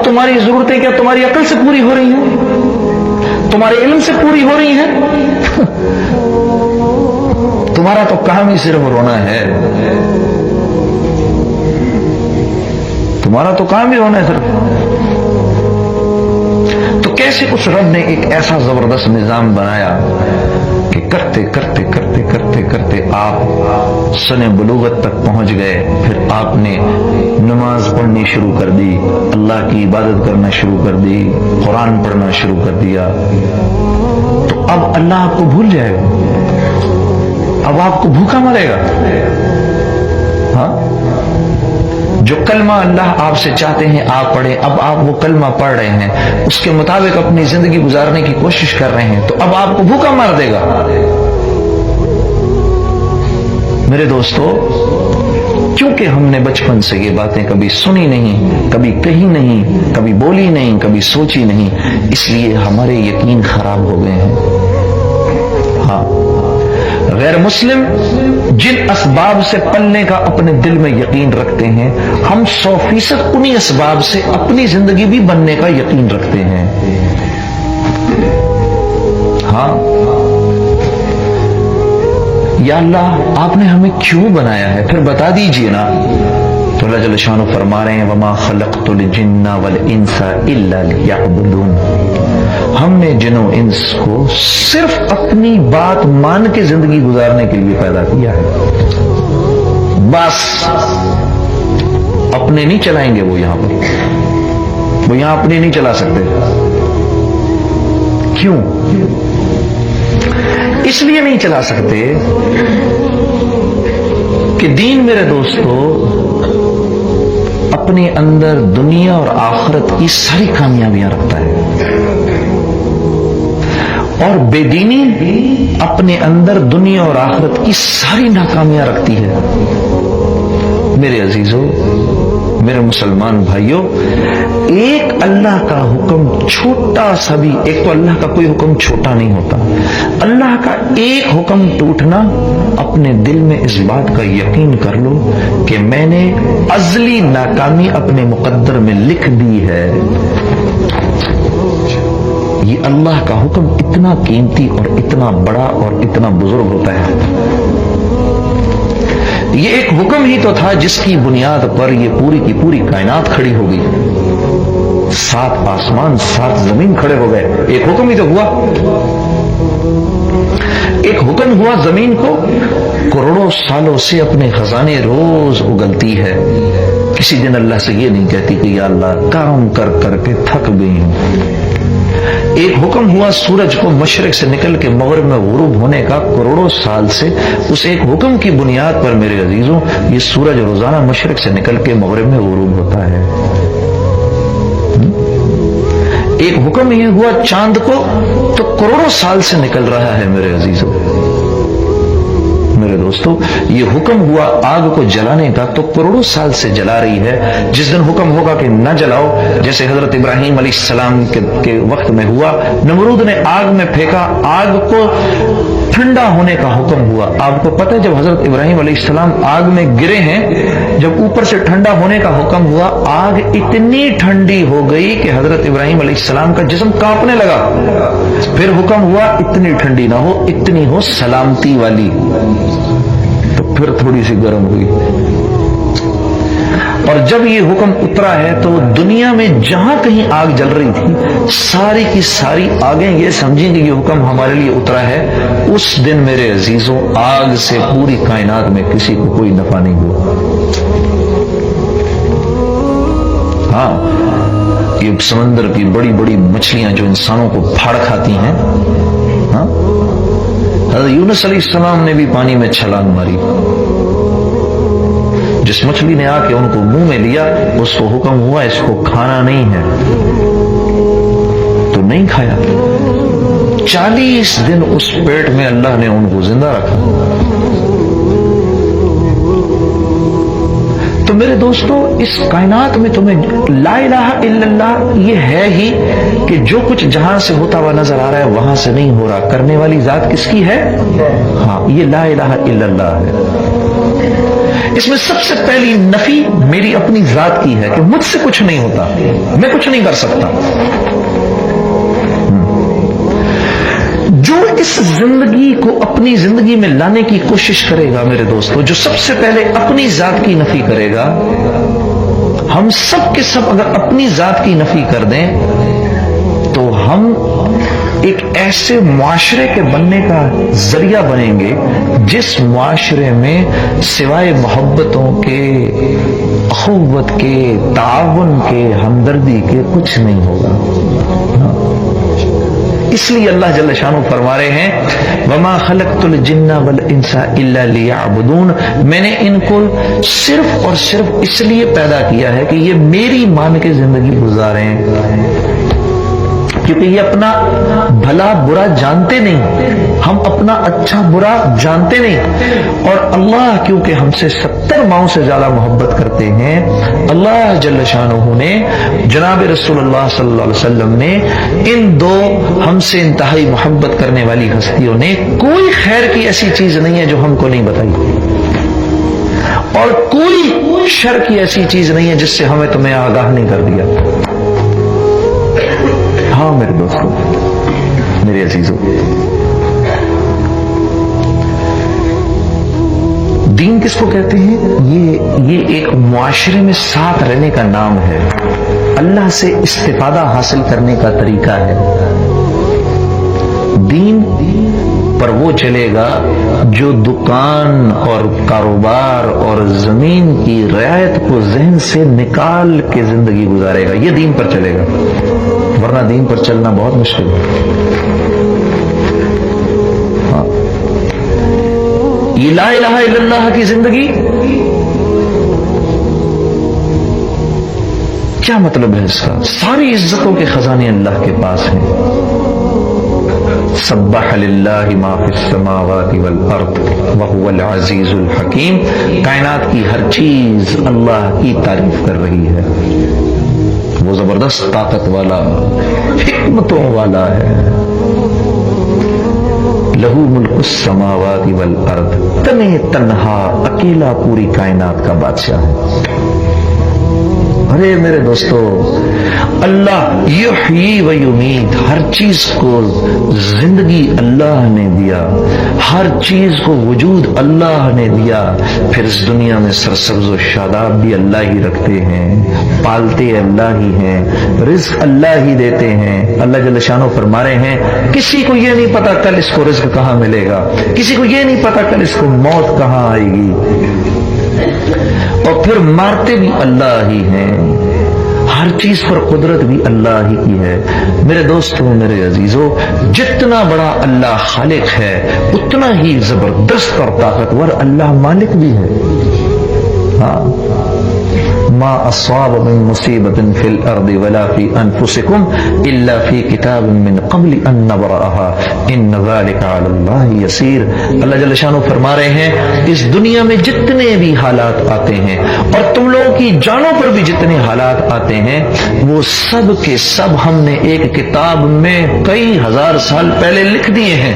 तुम्हारी जरूरतें क्या तुम्हारी अकल से पूरी हो रही हैं? तुम्हारे इल्म से पूरी हो रही हैं? तुम्हारा तो काम ही सिर्फ रोना है, तुम्हारा तो काम ही रोना है सिर्फ। तो कैसे उस रब ने एक ऐसा जबरदस्त निजाम बनाया कि करते करते करते करते करते आप सने बुलूगत तक पहुंच गए। फिर आपने नमाज पढ़नी शुरू कर दी, अल्लाह की इबादत करना शुरू कर दी, कुरान पढ़ना शुरू कर दिया। तो अब अल्लाह आपको भूल जाएगा, अब आपको भूखा मरेगा। हाँ, जो कलमा अल्लाह आपसे चाहते हैं आप पढ़े, अब आप वो कलमा पढ़ रहे हैं, उसके मुताबिक अपनी जिंदगी गुजारने की कोशिश कर रहे हैं, तो अब आपको भूखा मार देगा। मेरे दोस्तों, क्योंकि हमने बचपन से ये बातें कभी सुनी नहीं, कभी कही नहीं, कभी बोली नहीं, कभी सोची नहीं, इसलिए हमारे यकीन खराब हो गए हैं। हाँ, गैर मुस्लिम जिन असबाब से पलने का अपने दिल में यकीन रखते हैं, हम 100% उन्हीं असबाब से अपनी जिंदगी भी बनने का यकीन रखते हैं। हाँ, या अल्लाह आपने हमें क्यों बनाया है, फिर बता दीजिए ना। तो अल्लाह जल्ल शानो फरमा रहे हैं, वमा खलक़तुल जिन्ना वल इंसा इल्ला लियअबुदून। हमने जिनो इंस को सिर्फ अपनी बात मान के जिंदगी गुजारने के लिए पैदा किया है, बस। अपने नहीं चलाएंगे वो यहां पर, वो यहां अपने नहीं चला सकते। क्यों? इसलिए नहीं चला सकते कि दीन मेरे दोस्तों अपने अंदर दुनिया और आखिरत की सारी कामयाबियां रखता है, और बेदीनी अपने अंदर दुनिया और आखिरत की सारी नाकामियां रखती है। मेरे अजीजों, मेरे मुसलमान भाइयों, एक अल्लाह का हुक्म छोटा सा भी, एक तो अल्लाह का कोई हुक्म छोटा नहीं होता, अल्लाह का एक हुक्म टूटना, अपने दिल में इस बात का यकीन कर लो कि मैंने अज़ली नाकामी अपने मुकद्दर में लिख दी है। ये अल्लाह का हुक्म इतना कीमती और इतना बड़ा और इतना बुजुर्ग होता है। ये एक हुक्म ही तो था जिसकी बुनियाद पर ये पूरी की पूरी कायनात खड़ी हो गई, 7 आसमान 7 जमीन खड़े हो गए। एक हुक्म ही तो हुआ, एक हुक्म हुआ। जमीन को करोड़ों सालों से अपने खजाने रोज उगलती है, किसी दिन अल्लाह से ये नहीं कहती कि या अल्लाह काम कर करके थक गई हूं। एक हुक्म हुआ सूरज को मशरिक से निकल के मगरिब में गुरूब होने का, करोड़ों साल से उस एक हुक्म की बुनियाद पर मेरे अजीजों ये सूरज रोजाना मशरिक से निकल के मगरिब में गुरूब होता है। एक हुक्म ये हुआ चांद को, तो करोड़ों साल से निकल रहा है मेरे अजीजों। मेरे दोस्तों, ये हुक्म हुआ आग को जलाने का, तो करोड़ों साल से जला रही है। जिस दिन हुक्म होगा कि न जलाओ, जैसे हजरत इब्राहिम अलैहिस्सलाम के वक्त में हुआ, नमरूद ने आग में फेंका, आग को ठंडा होने का हुक्म हुआ। आपको पता है जब हजरत इब्राहिम अलैहिस्सलाम आग में गिरे हैं, जब ऊपर से ठंडा होने का हुक्म हुआ, आग इतनी ठंडी हो गई कि हजरत इब्राहिम अलैहिस्सलाम का जिस्म कांपने लगा। फिर हुक्म हुआ इतनी ठंडी ना हो, इतनी हो सलामती वाली, तो फिर थोड़ी सी गर्म हुई। और जब ये हुक्म उतरा है तो दुनिया में जहां कहीं आग जल रही थी, सारी की सारी आगें ये समझेंगे ये हुक्म हमारे लिए उतरा है। उस दिन मेरे अजीजों आग से पूरी कायनात में किसी को कोई नफा नहीं हुआ। हाँ, ये समंदर की बड़ी बड़ी मछलियां जो इंसानों को फाड़ खाती हैं, हाँ, हज़रत यूनुस अलैहिस्सलाम ने भी पानी में छलांग मारी। जिस मछली ने आके उनको मुंह में लिया, उसको हुक्म हुआ इसको खाना नहीं है, तो नहीं खाया। 40 दिन उस पेट में अल्लाह ने उनको जिंदा रखा। तो मेरे दोस्तों, इस कायनात में तुम्हें ला इलाहा इल्लल्लाह ये है ही कि जो कुछ जहां से होता हुआ नजर आ रहा है वहां से नहीं हो रहा, करने वाली जात किसकी है? हाँ, ये ला इलाहा इल्लल्लाह है। اس میں سب سے پہلی نفی میری اپنی ذات کی ہے کہ مجھ سے کچھ نہیں ہوتا، میں کچھ نہیں کر سکتا۔ جو اس زندگی کو اپنی زندگی میں لانے کی کوشش کرے گا میرے دوستو، جو سب سے پہلے اپنی ذات کی نفی کرے گا، ہم سب کے سب اگر اپنی ذات کی نفی کر دیں تو ہم ایک ایسے معاشرے کے بننے کا ذریعہ بنیں گے جس معاشرے میں سوائے محبتوں کے، اخوت کے، تعاون کے، ہمدردی کے کچھ نہیں ہوگا۔ اس لیے اللہ جل شانہ فرما رہے ہیں وما خلقت الجن والانس الا لیعبدون، میں نے ان کو صرف اور صرف اس لیے پیدا کیا ہے کہ یہ میری مان کے زندگی گزاریں، کیونکہ یہ اپنا بھلا برا جانتے نہیں، ہم اپنا اچھا برا جانتے نہیں، اور اللہ کیونکہ ہم سے 70 ماؤں سے زیادہ محبت کرتے ہیں، اللہ جل شانہ نے جناب رسول اللہ صلی اللہ علیہ وسلم نے ان دو ہم سے انتہائی محبت کرنے والی ہستیوں نے کوئی خیر کی ایسی چیز نہیں ہے جو ہم کو نہیں بتائی، اور کوئی شر کی ایسی چیز نہیں ہے جس سے ہمیں تمہیں آگاہ نہیں کر دیا۔ ہاں میرے دوستوں، میرے عزیزوں، دین کس کو کہتے ہیں؟ یہ ایک معاشرے میں ساتھ رہنے کا نام ہے، اللہ سے استفادہ حاصل کرنے کا طریقہ ہے۔ دین پر وہ چلے گا جو دکان اور کاروبار اور زمین کی رعایت کو ذہن سے نکال کے زندگی گزارے گا، یہ دین پر چلے گا، ورنہ دین پر چلنا بہت مشکل ہے۔ یہ لا الہ الا اللہ کی زندگی کیا مطلب ہے اس کا؟ ساری عزتوں کے خزانے اللہ کے پاس ہیں۔ سبح للہ ما فی السماوات والارض وهو العزیز الحکیم، کائنات کی ہر چیز اللہ کی تعریف کر رہی ہے، وہ زبردست طاقت والا، حکمتوں والا ہے۔ لہو ملک السماوات والارض، تنہ تنہا اکیلا پوری کائنات کا بادشاہ ہے۔ ارے میرے دوستو، اللہ یحیی و یمیت، ہر چیز کو زندگی اللہ نے دیا، ہر چیز کو وجود اللہ نے دیا، پھر اس دنیا میں سرسبز و شاداب بھی اللہ ہی رکھتے ہیں، پالتے اللہ ہی ہیں، رزق اللہ ہی دیتے ہیں۔ اللہ جل شانہ فرما رہے ہیں کسی کو یہ نہیں پتا کل اس کو رزق کہاں ملے گا، کسی کو یہ نہیں پتا کل اس کو موت کہاں آئے گی، اور پھر مارتے بھی اللہ ہی ہیں، ہر چیز پر قدرت بھی اللہ ہی کی ہے۔ میرے دوستوں، میرے عزیزوں، جتنا بڑا اللہ خالق ہے اتنا ہی زبردست اور طاقتور اللہ مالک بھی ہے۔ ہاں، ما اصاب من مصیبت فی الارض ولا فی انفسکم الا فی کتاب من قبل ان نبرأها ان ذلک علی اللہ یسیر۔ اللہ جل شانہ فرما رہے ہیں اس دنیا میں جتنے بھی حالات آتے ہیں اور تم لوگوں کی جانوں پر بھی جتنے حالات آتے ہیں، وہ سب کے سب ہم نے ایک کتاب میں کئی ہزار سال پہلے لکھ دیے ہیں۔